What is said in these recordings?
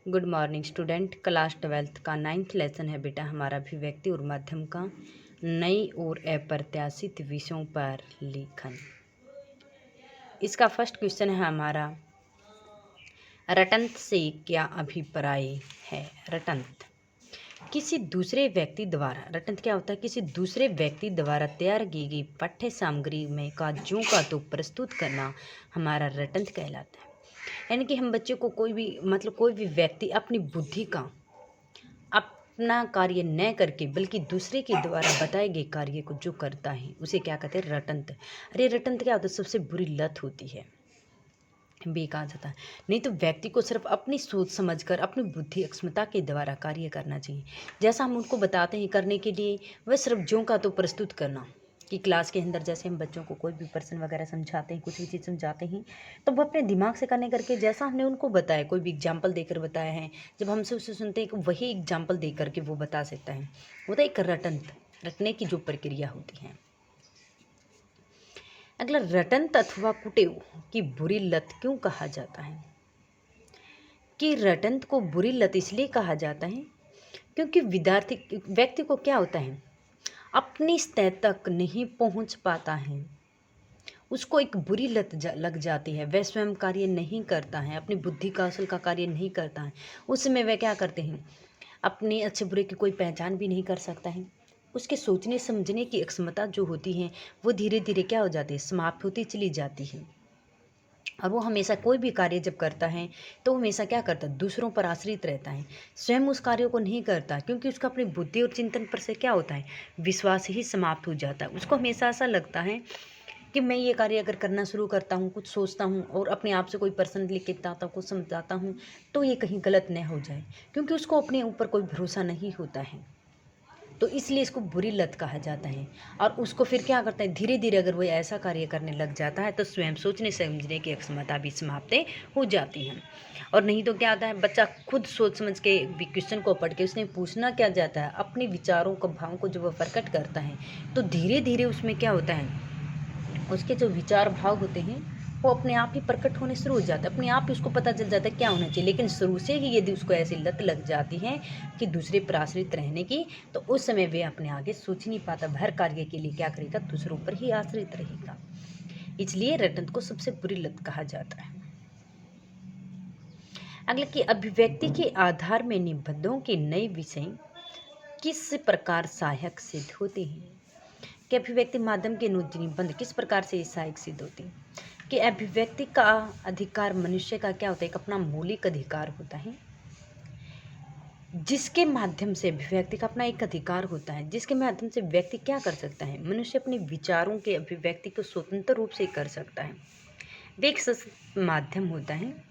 Good morning student. Class 12th का 9th lesson है बेटा हमारा अभिव्यक्ति और माध्यम का नई और अप्रत्याशित विषयों पर लेखन। इसका फर्स्ट क्वेश्चन है हमारा, रटंत से क्या अभिप्राय है। रटंत किसी दूसरे व्यक्ति द्वारा, रटंत क्या होता है, किसी दूसरे व्यक्ति द्वारा तैयार की गई पाठ्य सामग्री में का ज्यों का तो प्रस्तुत करना हमारा रटंत कहलाता है। यानी कि हम बच्चे को कोई भी व्यक्ति अपनी बुद्धि का अपना कार्य न करके बल्कि दूसरे के द्वारा बताए गए कार्य को जो करता है उसे क्या कहते हैं, रटंत। अरे रटंत क्या होता है, सबसे बुरी लत होती है, भी कहा जाता है। नहीं तो व्यक्ति को सिर्फ अपनी सोच समझकर अपनी बुद्धि अक्षमता के द्वारा कार्य करना चाहिए। जैसा हम उनको बताते हैं करने के लिए, वह सिर्फ ज्यों का तो प्रस्तुत करना। कि क्लास के अंदर जैसे हम बच्चों को कोई भी प्रश्न वगैरह समझाते हैं, कुछ भी चीज़ समझाते हैं, तो वो अपने दिमाग से करने करके जैसा हमने उनको बताया, कोई भी एग्जाम्पल देकर बताया है, जब हमसे उसे सुनते हैं कि वही एग्जाम्पल दे करके वो बता सकता है, वो तो एक रटने की जो प्रक्रिया होती है। अगला, रटंत अथवा कुटेव की बुरी लत क्यों कहा जाता है। कि रटंत को बुरी लत इसलिए कहा जाता है क्योंकि व्यक्ति को क्या होता है, अपनी सतह तक नहीं पहुंच पाता है, उसको एक बुरी लत लग जाती है, वह स्वयं कार्य नहीं करता है, अपनी बुद्धि कौशल का कार्य नहीं करता है। उस समय वह क्या करते हैं, अपने अच्छे बुरे की कोई पहचान भी नहीं कर सकता है। उसके सोचने समझने की क्षमता जो होती है वो धीरे धीरे क्या हो जाती है, समाप्त होती चली जाती है। और वो हमेशा कोई भी कार्य जब करता है तो हमेशा क्या करता है, दूसरों पर आश्रित रहता है, स्वयं उस कार्य को नहीं करता, क्योंकि उसका अपनी बुद्धि और चिंतन पर से क्या होता है, विश्वास ही समाप्त हो जाता है। उसको हमेशा ऐसा लगता है कि मैं ये कार्य अगर करना शुरू करता हूँ, कुछ सोचता हूँ और अपने आप से कोई पर्सन लिख के बताता हूँ, कुछ समझाता हूँ, तो ये कहीं गलत न हो जाए, क्योंकि उसको अपने ऊपर कोई भरोसा नहीं होता है। तो इसलिए इसको बुरी लत कहा जाता है। और उसको फिर क्या करता है, धीरे धीरे अगर वो ऐसा कार्य करने लग जाता है तो स्वयं सोचने समझने की क्षमता भी समाप्त हो जाती है। और नहीं तो क्या होता है, बच्चा खुद सोच समझ के क्वेश्चन को पढ़ के उसने पूछना क्या जाता है, अपने विचारों को भावों को जब वो प्रकट करता है तो धीरे धीरे उसमें क्या होता है, उसके जो विचार भाव होते हैं वो अपने आप ही प्रकट होने शुरू हो जाता है, अपने आप ही उसको पता चल जाता है क्या होना चाहिए। लेकिन शुरू से ही यदि उसको ऐसी लत लग जाती है कि दूसरे पर आश्रित रहने की, तो उस समय वे अपने आगे सोच नहीं पाता, हर कार्य के लिए क्या करेगा, दूसरों पर ही आश्रित रहेगा। इसलिए रटंत को सबसे बुरी लत कहा जाता है। अगला, कि अभिव्यक्ति के आधार में निबंधों के नए विषय किस प्रकार सहायक सिद्ध होते हैं। कि अभिव्यक्ति माध्यम के निबंध किस प्रकार से सहायक सिद्ध होते हैं। कि अभिव्यक्ति का अधिकार मनुष्य का क्या होता है, एक अपना मौलिक अधिकार होता है, जिसके माध्यम से अभिव्यक्ति का अपना एक अधिकार होता है, जिसके माध्यम से व्यक्ति क्या कर सकता है, मनुष्य अपने विचारों के अभिव्यक्ति को स्वतंत्र रूप से कर सकता है। वे एक सशक्त माध्यम होता है।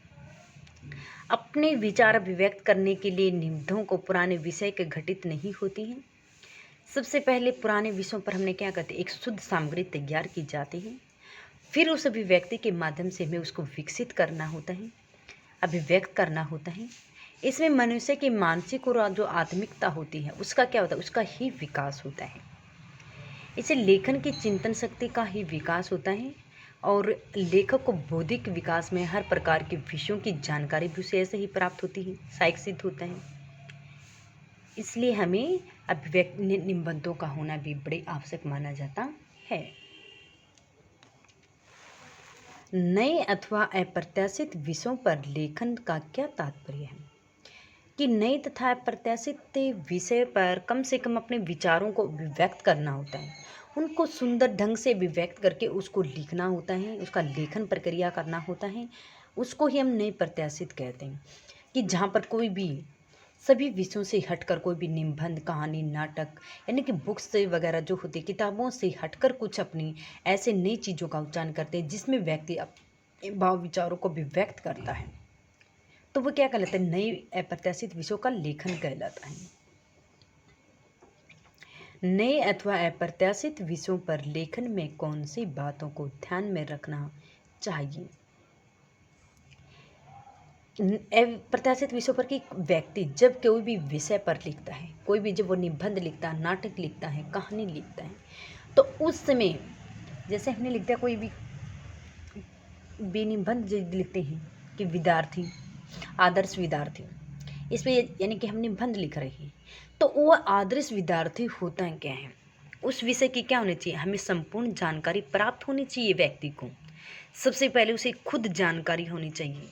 अपने विचार अभिव्यक्त करने के लिए निबंधों को पुराने विषय के घटित नहीं होती हैं। सबसे पहले पुराने विषयों पर हमने क्या करते, एक शुद्ध सामग्री तैयार की जाती है, फिर उस अभिव्यक्ति के माध्यम से हमें उसको विकसित करना होता है, अभिव्यक्त करना होता है। इसमें मनुष्य की मानसिक और जो आत्मिकता होती है उसका क्या होता है, उसका ही विकास होता है। इसे लेखन की चिंतन शक्ति का ही विकास होता है, और लेखक को बौद्धिक विकास में हर प्रकार के विषयों की जानकारी भी उसे ऐसे ही प्राप्त होती है, सहायक सिद्ध होता है। इसलिए हमें अभिव्यक्ति निबंधों का होना भी बड़े आवश्यक माना जाता है। नए अथवा अप्रत्याशित विषयों पर लेखन का क्या तात्पर्य है। कि नए तथा अप्रत्याशित विषय पर कम से कम अपने विचारों को अभिव्यक्त करना होता है, उनको सुंदर ढंग से अभिव्यक्त करके उसको लिखना होता है, उसका लेखन प्रक्रिया करना होता है, उसको ही हम नए प्रत्याशित कहते हैं। कि जहाँ पर कोई भी सभी विषयों से हटकर कोई भी निबंध, कहानी, नाटक, यानी कि बुक्स से वगैरह जो होती किताबों से हटकर कुछ अपनी ऐसे नई चीज़ों का उच्चारण करते हैं जिसमें व्यक्ति अपने भाव विचारों को भी व्यक्त करता है, तो वो क्या कहलाता है, नए अप्रत्याशित विषयों का लेखन कहलाता है। नए अथवा अप्रत्याशित विषयों पर लेखन में कौन सी बातों को ध्यान में रखना चाहिए। प्रत्याशित विषयों पर कि व्यक्ति जब कोई भी विषय पर लिखता है, कोई भी जब वो निबंध लिखता है, नाटक लिखता है, कहानी लिखता है, तो उस समय जैसे हमने लिख दिया कोई भी निबंध जो लिखते हैं कि विद्यार्थी, आदर्श विद्यार्थी, इस पे यानी कि हम निबंध लिख रहे हैं, तो वो आदर्श विद्यार्थी होता है क्या है, उस विषय की क्या होनी चाहिए, हमें संपूर्ण जानकारी प्राप्त होनी चाहिए। व्यक्ति को सबसे पहले उसे खुद जानकारी होनी चाहिए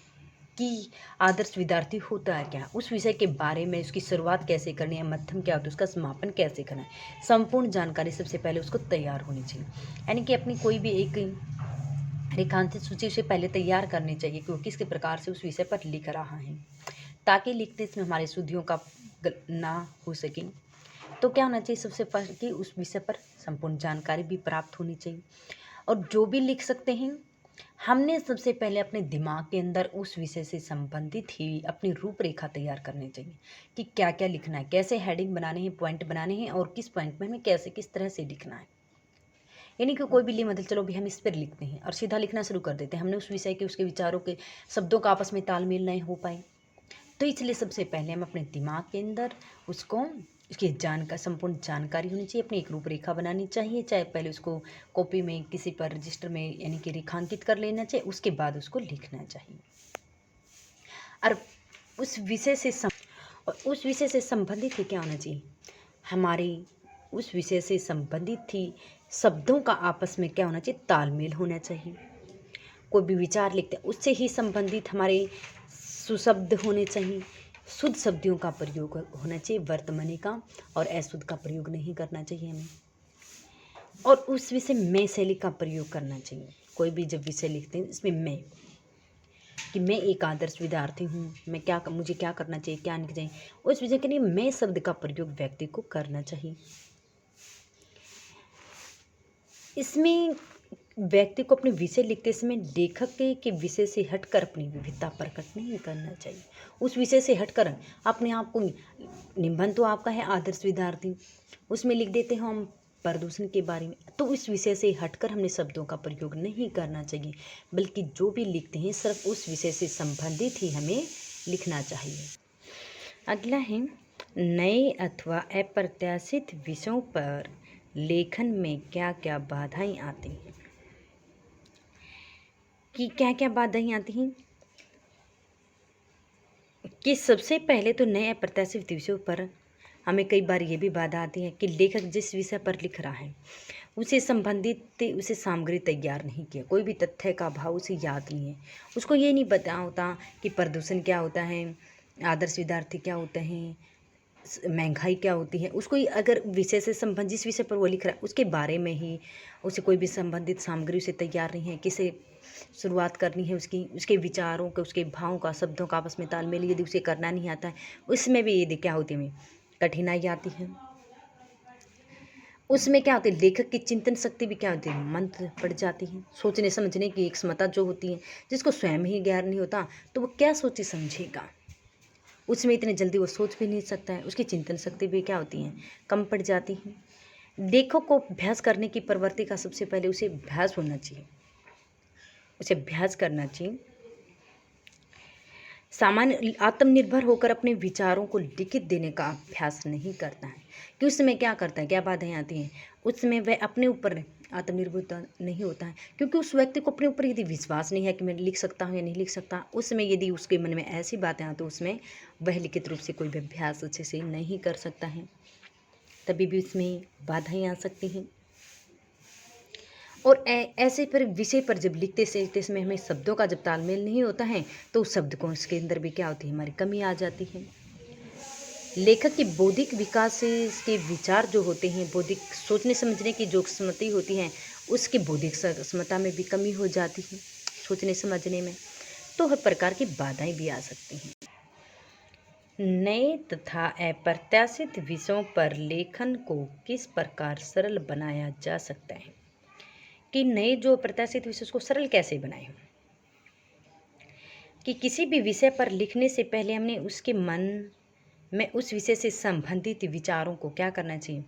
कि आदर्श विद्यार्थी होता है क्या, उस विषय के बारे में, उसकी शुरुआत कैसे करनी है, मध्यम क्या होता है, उसका समापन कैसे करना है, संपूर्ण जानकारी सबसे पहले उसको तैयार होनी चाहिए। यानी कि अपनी कोई भी एक रेखांकित सूची उसे पहले तैयार करनी चाहिए कि वो किस प्रकार से उस विषय पर लिख रहा है, ताकि लिखते समय हमारे शुद्धियों का ना हो सके। तो क्या होना चाहिए, सबसे पहले कि उस विषय पर संपूर्ण जानकारी भी प्राप्त होनी चाहिए। और जो भी लिख सकते हैं, हमने सबसे पहले अपने दिमाग के अंदर उस विषय से संबंधित ही अपनी रूपरेखा तैयार करनी चाहिए कि क्या क्या लिखना है, कैसे हेडिंग बनाने हैं, पॉइंट बनाने हैं, और किस पॉइंट में हमें कैसे किस तरह से लिखना है। यानी कि कोई भी मतलब चलो भी हम इस पर लिखते हैं और सीधा लिखना शुरू कर देते हैं, हमने उस विषय के उसके विचारों के शब्दों का आपस में तालमेल नहीं हो पाए, तो इसलिए सबसे पहले हम अपने दिमाग के अंदर उसको उसकी संपूर्ण जानकारी होनी चाहिए, अपनी एक रूपरेखा बनानी चाहिए। चाहे पहले उसको कॉपी में किसी पर रजिस्टर में यानी कि रेखांकित कर लेना चाहिए, उसके बाद उसको लिखना चाहिए। और उस विषय से संबंधित ही क्या होना चाहिए, हमारे उस विषय से संबंधित थी शब्दों का आपस में क्या होना चाहिए, तालमेल होना चाहिए। कोई भी विचार लिखते हैं उससे ही संबंधित हमारे सुशब्द होने चाहिए, शुद्ध शब्दों का प्रयोग होना चाहिए, वर्तमानी का और अशुद्ध का प्रयोग नहीं करना चाहिए हमें। और उस विषय में शैली का प्रयोग करना चाहिए। कोई भी जब विषय लिखते हैं इसमें मैं, कि मैं एक आदर्श विद्यार्थी हूँ, मुझे क्या करना चाहिए, क्या नहीं चाहिए, उस विषय के लिए मैं शब्द का प्रयोग व्यक्ति को करना चाहिए। इसमें व्यक्ति को अपने विषय लिखते समय लेखक के विषय से हटकर अपनी विविधता प्रकट नहीं करना चाहिए। उस विषय से हटकर अपने आप को, निबंध तो आपका है आदर्श विद्यार्थी, उसमें लिख देते हैं हम प्रदूषण के बारे में, तो इस विषय से हटकर हमने शब्दों का प्रयोग नहीं करना चाहिए, बल्कि जो भी लिखते हैं सिर्फ उस विषय से संबंधित ही हमें लिखना चाहिए। अगला है, नए अथवा अप्रत्याशित विषयों पर लेखन में क्या क्या बाधाएं आती हैं, कि क्या क्या बाधाएं आती हैं, कि सबसे पहले तो नए अप्रत्याशित विषयों पर हमें कई बार ये भी बाधा आती है कि लेखक जिस विषय पर लिख रहा है उसे संबंधित उसे सामग्री तैयार नहीं किया, कोई भी तथ्य का भाव उसे याद नहीं है, उसको ये नहीं पता होता कि प्रदूषण क्या होता है, आदर्श विद्यार्थी क्या होते हैं, महंगाई क्या होती है। उसको अगर विषय से संबंधित जिस विषय पर वो लिख रहा है उसके बारे में ही उसे कोई भी संबंधित सामग्री उसे तैयार नहीं है, किसे शुरुआत करनी है उसके विचारों के, उसके भावों का, शब्दों का आपस में तालमेल यदि उसे करना नहीं आता है, उसमें भी यदि क्या होती है, कठिनाई आती है। उसमें क्या होती है, लेखक की चिंतन शक्ति भी क्या होती है, मंद पड़ जाती है। सोचने समझने की एक क्षमता जो होती है, जिसको स्वयं ही ज्ञान नहीं होता तो वो क्या सोचे समझेगा, उसमें इतने जल्दी वो सोच भी नहीं सकता है, उसकी चिंतन शक्ति भी क्या होती है, कम पड़ जाती है। लेखक को अभ्यास करने की प्रवृत्ति का सबसे पहले उसे अभ्यास होना चाहिए, उसे अभ्यास करना चाहिए। सामान्य आत्मनिर्भर होकर अपने विचारों को लिखित देने का अभ्यास नहीं करता है, कि उस समय क्या करता है, क्या बाधाएं आती हैं, उस समय वह अपने ऊपर आत्मनिर्भरता नहीं होता है, क्योंकि उस व्यक्ति को अपने ऊपर यदि विश्वास नहीं है कि मैं लिख सकता हूँ या नहीं लिख सकता, उस समय यदि उसके मन में ऐसी बातें आती तो उसमें वह लिखित रूप से कोई भी अभ्यास अच्छे से नहीं कर सकता है, तभी भी उसमें बाधाएं आ सकती हैं। और ऐसे पर विषय पर जब लिखते समय हमें शब्दों का जब तालमेल नहीं होता है तो उस शब्द को उसके अंदर भी क्या होती है, हमारी कमी आ जाती है। लेखक की बौद्धिक विकास से इसके विचार जो होते हैं, बौद्धिक सोचने समझने की जो क्षमता होती है उसकी बौद्धिक क्षमता में भी कमी हो जाती है, सोचने समझने में, तो हर प्रकार की बाधाएं भी आ सकती हैं। नए तथा अप्रत्याशित विषयों पर लेखन को किस प्रकार सरल बनाया जा सकता है, कि नए जो अप्रत्याशित विषय उसको सरल कैसे बनाएं, कि किसी भी विषय पर लिखने से पहले हमने उसके मन में उस विषय से संबंधित विचारों को क्या करना चाहिए,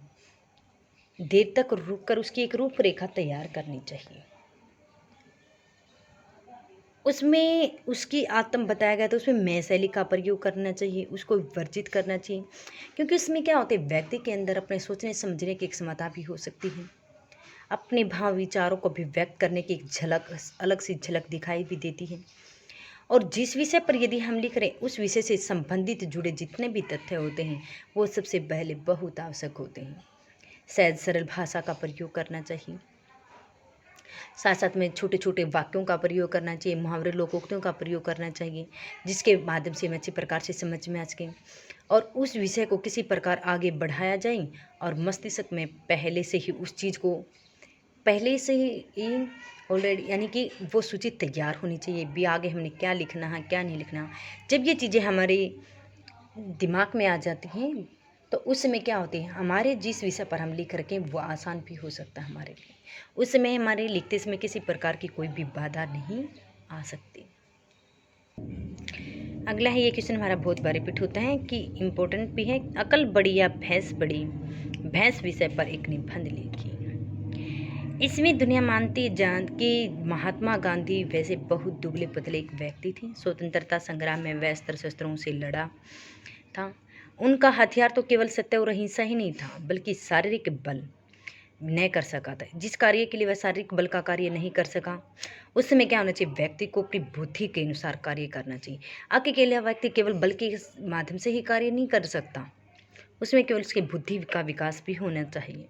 देर तक रुक कर उसकी एक रूपरेखा तैयार करनी चाहिए। उसमें उसकी आत्म बताया गया तो उसमें मैं शैली का प्रयोग करना चाहिए, उसको वर्जित करना चाहिए, क्योंकि उसमें क्या होता है, व्यक्ति के अंदर अपने सोचने समझने की एक क्षमता भी हो सकती है, अपने भाव विचारों को भी व्यक्त करने की एक झलक, अलग सी झलक दिखाई भी देती है। और जिस विषय पर यदि हम लिख रहे हैं उस विषय से संबंधित जुड़े जितने भी तथ्य होते हैं वो सबसे पहले बहुत आवश्यक होते हैं। सहज सरल भाषा का प्रयोग करना चाहिए, साथ साथ में छोटे छोटे वाक्यों का प्रयोग करना चाहिए, मुहावरे लोकोक्तियों का प्रयोग करना चाहिए, जिसके माध्यम से हम अच्छी प्रकार से समझ में आ सकें और उस विषय को किसी प्रकार आगे बढ़ाया जाए और मस्तिष्क में पहले से ही उस चीज़ को पहले से ही ऑलरेडी यानी कि वो सूची तैयार होनी चाहिए भी आगे हमने क्या लिखना है क्या नहीं लिखना। जब ये चीज़ें हमारे दिमाग में आ जाती हैं तो उस समय क्या होती है, हमारे जिस विषय पर हम लिख रखें वो आसान भी हो सकता है हमारे लिए। उस समय हमारे लिखते समय किसी प्रकार की कोई भी बाधा नहीं आ सकती। अगला है ये क्वेश्चन हमारा बहुत बार रिपीट होता है कि इम्पोर्टेंट भी है। अकल बड़ी या भैंस बड़ी, भैंस विषय पर एक निबंध लिखिए। इसमें दुनिया मानती जान कि महात्मा गांधी वैसे बहुत दुबले पतले एक व्यक्ति थे। स्वतंत्रता संग्राम में वे अस्त्र शस्त्रों से लड़ा था। उनका हथियार तो केवल सत्य और अहिंसा ही नहीं था बल्कि शारीरिक बल नहीं कर सका था। जिस कार्य के लिए वह शारीरिक बल का कार्य नहीं कर सका उस समय क्या होना चाहिए, व्यक्ति को अपनी बुद्धि के अनुसार कार्य करना चाहिए। अकेला व्यक्ति केवल बल के माध्यम से ही कार्य नहीं कर सकता, उसमें केवल उसकी बुद्धि का विकास भी होना चाहिए।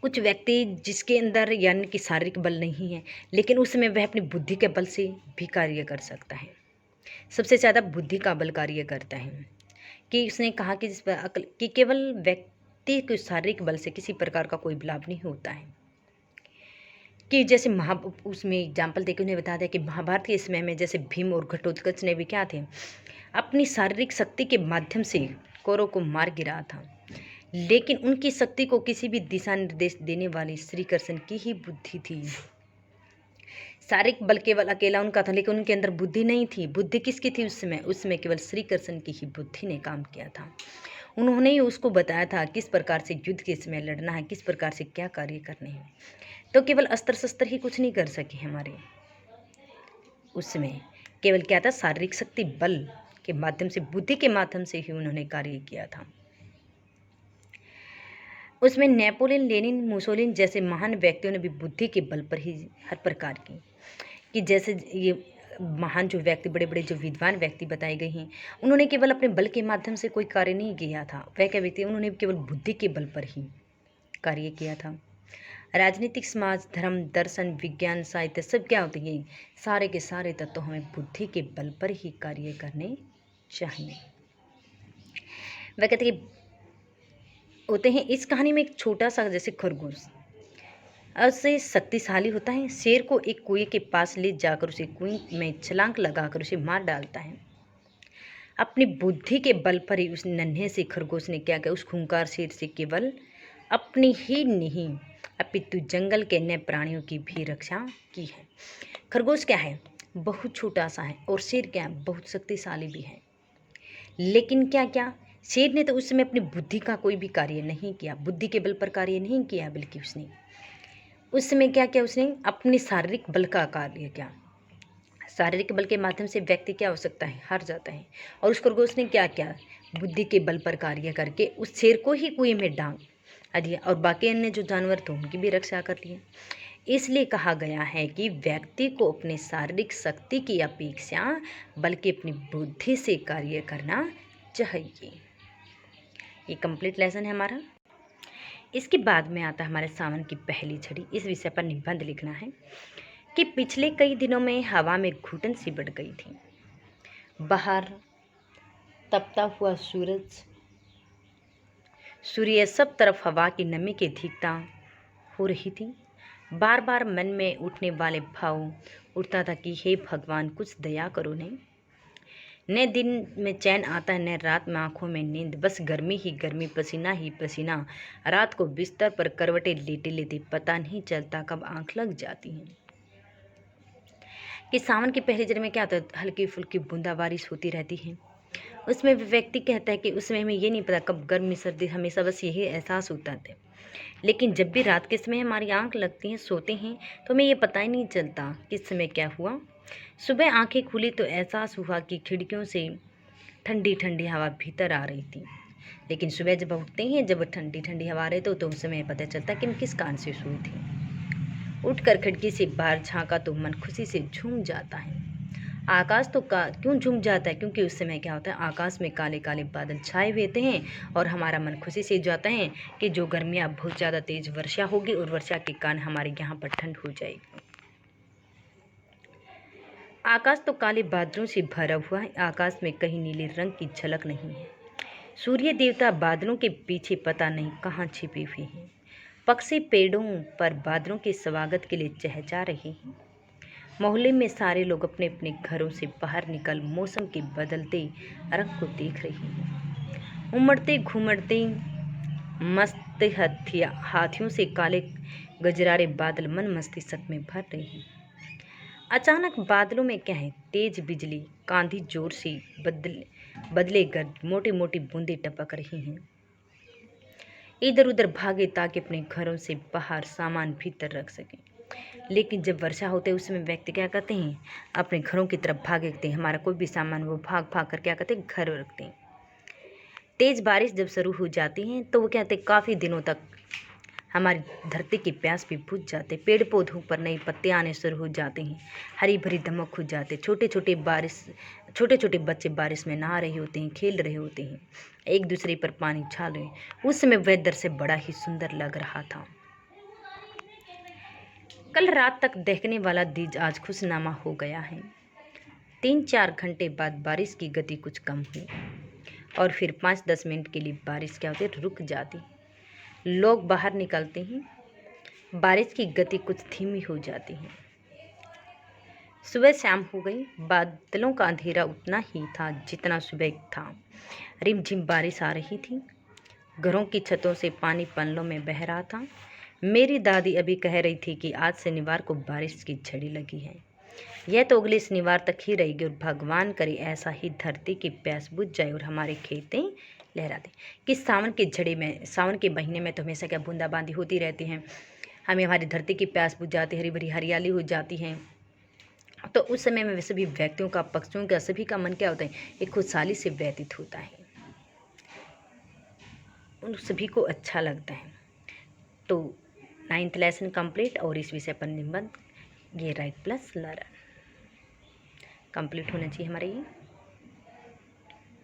कुछ व्यक्ति जिसके अंदर यानी कि शारीरिक बल नहीं है लेकिन उस समय वह अपनी बुद्धि के बल से भी कार्य कर सकता है। सबसे ज़्यादा बुद्धि का बल कार्य करता है कि उसने कहा कि जिस पर अकल कि केवल व्यक्ति के शारीरिक बल से किसी प्रकार का कोई लाभ नहीं होता है। कि जैसे उसमें एग्जाम्पल देकर उन्हें बता दिया कि महाभारत के समय में जैसे भीम और घटोत्कच ने भी क्या थे, अपनी शारीरिक शक्ति के माध्यम से कौरवों को मार गिरा था, लेकिन उनकी शक्ति को किसी भी दिशा निर्देश देने वाली श्री कृष्ण की ही बुद्धि थी। शारीरिक बल केवल अकेला उनका था लेकिन उनके अंदर बुद्धि नहीं थी। बुद्धि किसकी थी उस समय केवल श्री कृष्ण की ही बुद्धि ने काम किया था। उन्होंने ही उसको बताया था किस प्रकार से युद्ध के समय लड़ना है, किस प्रकार से क्या कार्य करने हैं। तो केवल अस्त्र शस्त्र ही कुछ नहीं कर सके हमारे उस समय, केवल क्या था, शारीरिक शक्ति बल के माध्यम से, बुद्धि के माध्यम से ही उन्होंने कार्य किया था। उसमें नेपोलियन, लेनिन, मुसोलिन जैसे महान व्यक्तियों ने भी बुद्धि के बल पर ही हर प्रकार की कि जैसे ये महान जो व्यक्ति, बड़े बड़े जो विद्वान व्यक्ति बताए गए हैं, उन्होंने केवल अपने बल के माध्यम से कोई कार्य नहीं किया था। वह क्या व्यक्ति, उन्होंने केवल बुद्धि के बल पर ही कार्य किया था। राजनीतिक, समाज, धर्म, दर्शन, विज्ञान, साहित्य सब क्या होते हैं, सारे के सारे तत्व हमें बुद्धि के बल पर ही कार्य करने चाहिए। वह कहते हैं होते हैं इस कहानी में एक छोटा सा जैसे खरगोश उससे शक्तिशाली होता है। शेर को एक कुएं के पास ले जाकर उसे कुएं में छलांग लगाकर उसे मार डालता है। अपनी बुद्धि के बल पर ही उस नन्हे से खरगोश ने क्या किया, उस खूंखार शेर से केवल अपनी ही नहीं अपितु जंगल के अन्य प्राणियों की भी रक्षा की है। खरगोश क्या है, बहुत छोटा सा है और शेर क्या है, बहुत शक्तिशाली भी है। लेकिन क्या क्या शेर ने तो उस समय अपनी बुद्धि का कोई भी कार्य नहीं किया, बुद्धि के बल पर कार्य नहीं किया, बल्कि उसने उस समय क्या किया, उसने अपने शारीरिक बल का कार्य किया। शारीरिक बल के माध्यम से व्यक्ति क्या हो सकता है, हार जाता है। और उस खरगोश ने क्या किया, बुद्धि के बल पर कार्य करके उस शेर को ही कुएं में डांग दिया और बाकी अन्य जो जानवर थे उनकी भी रक्षा कर लिए। इसलिए कहा गया है कि व्यक्ति को अपने शारीरिक शक्ति की अपेक्षा बल्कि अपनी बुद्धि से कार्य करना चाहिए। ये कंप्लीट लेसन है हमारा। इसके बाद में आता है हमारे सावन की पहली झड़ी। इस विषय पर निबंध लिखना है कि पिछले कई दिनों में हवा में घुटन सी बढ़ गई थी। बाहर तपता हुआ सूर्य सब तरफ हवा की नमी की अधिकता हो रही थी। बार बार मन में उठने वाले भाव उठता था कि हे भगवान, कुछ दया करो। नहीं, न दिन में चैन आता है, न रात में आंखों में नींद, बस गर्मी ही गर्मी, पसीना ही पसीना। रात को बिस्तर पर करवटें लेटे लेते पता नहीं चलता कब आंख लग जाती हैं। कि सावन के पहले जन्म में क्या होता है, हल्की फुल्की बूंदा बारिश होती रहती है। उसमें व्यक्ति कहता है कि उसमें हमें ये नहीं पता कब गर्मी सर्दी, हमेशा बस यही एहसास होता है। लेकिन जब भी रात के समय हमारी आंख लगती हैं, सोते हैं, तो हमें ये पता ही नहीं चलता किस समय क्या हुआ। सुबह आंखें खुली तो एहसास हुआ कि खिड़कियों से ठंडी ठंडी हवा भीतर आ रही थी। लेकिन सुबह जब उठते हैं, जब ठंडी ठंडी हवा आ रही तो उस समय पता चलता कि हम किस कान से सोई थी। उठकर खिड़की से बाहर झांका तो मन खुशी से झूम जाता है। आकाश तो क्यों झूम जाता है, क्योंकि उस समय क्या होता है, आकाश में काले काले बादल छाए हुए हैं और हमारा मन खुशी से जाता है कि जो गर्मियाँ बहुत ज़्यादा तेज़ वर्षा होगी और वर्षा के कारण हमारे यहाँ पर ठंड हो जाएगी। आकाश तो काले बादलों से भरा हुआ है, आकाश में कहीं नीले रंग की झलक नहीं है। सूर्य देवता बादलों के पीछे पता नहीं कहाँ छिपे हुए हैं। पक्षी पेड़ों पर बादलों के स्वागत के लिए चहचहा रहे हैं। मोहल्ले में सारे लोग अपने अपने घरों से बाहर निकल मौसम के बदलते रंग को देख रहे हैं। उमड़ते घुमड़ते मस्त हाथियों से काले गजरारे बादल मन मस्तिष्क में भर रहे हैं। अचानक बादलों में क्या है, तेज बिजली, आंधी जोर से बदले गर्द, मोटी मोटी बूंदें टपक रही हैं। इधर उधर भागे ताकि अपने घरों से बाहर सामान भीतर रख सकें। लेकिन जब वर्षा होती है उस समय व्यक्ति क्या करते हैं, अपने घरों की तरफ भागते हैं। हमारा कोई भी सामान वो भाग भाग कर क्या करते हैं, घर रखते हैं। तेज बारिश जब शुरू हो जाती है तो वो क्या कहते हैं, काफ़ी दिनों तक हमारी धरती की प्यास भी बुझ जाते, पेड़ पौधों पर नए पत्ते आने शुरू हो जाते हैं, हरी भरी दमक हो जाते, छोटे छोटे बच्चे बारिश में नहा रहे होते हैं, खेल रहे होते हैं, एक दूसरे पर पानी छाल रहे हैं। उस समय वेदर से बड़ा ही सुंदर लग रहा था। कल रात तक देखने वाला दृश्य आज खुशनुमा हो गया है। 3-4 घंटे बाद बारिश की गति कुछ कम हुई और फिर 5-10 मिनट के लिए बारिश क्या होती है, रुक जाती। लोग बाहर निकलते हैं, बारिश की गति कुछ धीमी हो जाती है। सुबह शाम हो गई, बादलों का अंधेरा उतना ही था जितना सुबह था। रिमझिम बारिश आ रही थी, घरों की छतों से पानी पन्नों में बह रहा था। मेरी दादी अभी कह रही थी कि आज शनिवार को बारिश की झड़ी लगी है, यह तो अगले शनिवार तक ही रहेगी और भगवान करे ऐसा ही धरती की प्यास बुझ जाए और हमारे खेतें लहरा दें। कि सावन के महीने में तो हमेशा क्या बूंदाबांदी होती रहती है, हमें हमारी धरती की प्यास बुझ जाती है, हरी भरी हरियाली हो जाती है। तो उस समय में सभी व्यक्तियों का, पक्षियों का, सभी का मन क्या होता है, एक खुशहाली से व्यतीत होता है, उन सभी को अच्छा लगता है। तो 9th लेसन कंप्लीट और इस विषय पर निबंध ये राइट प्लस लर्न कंप्लीट होना चाहिए हमारे ये।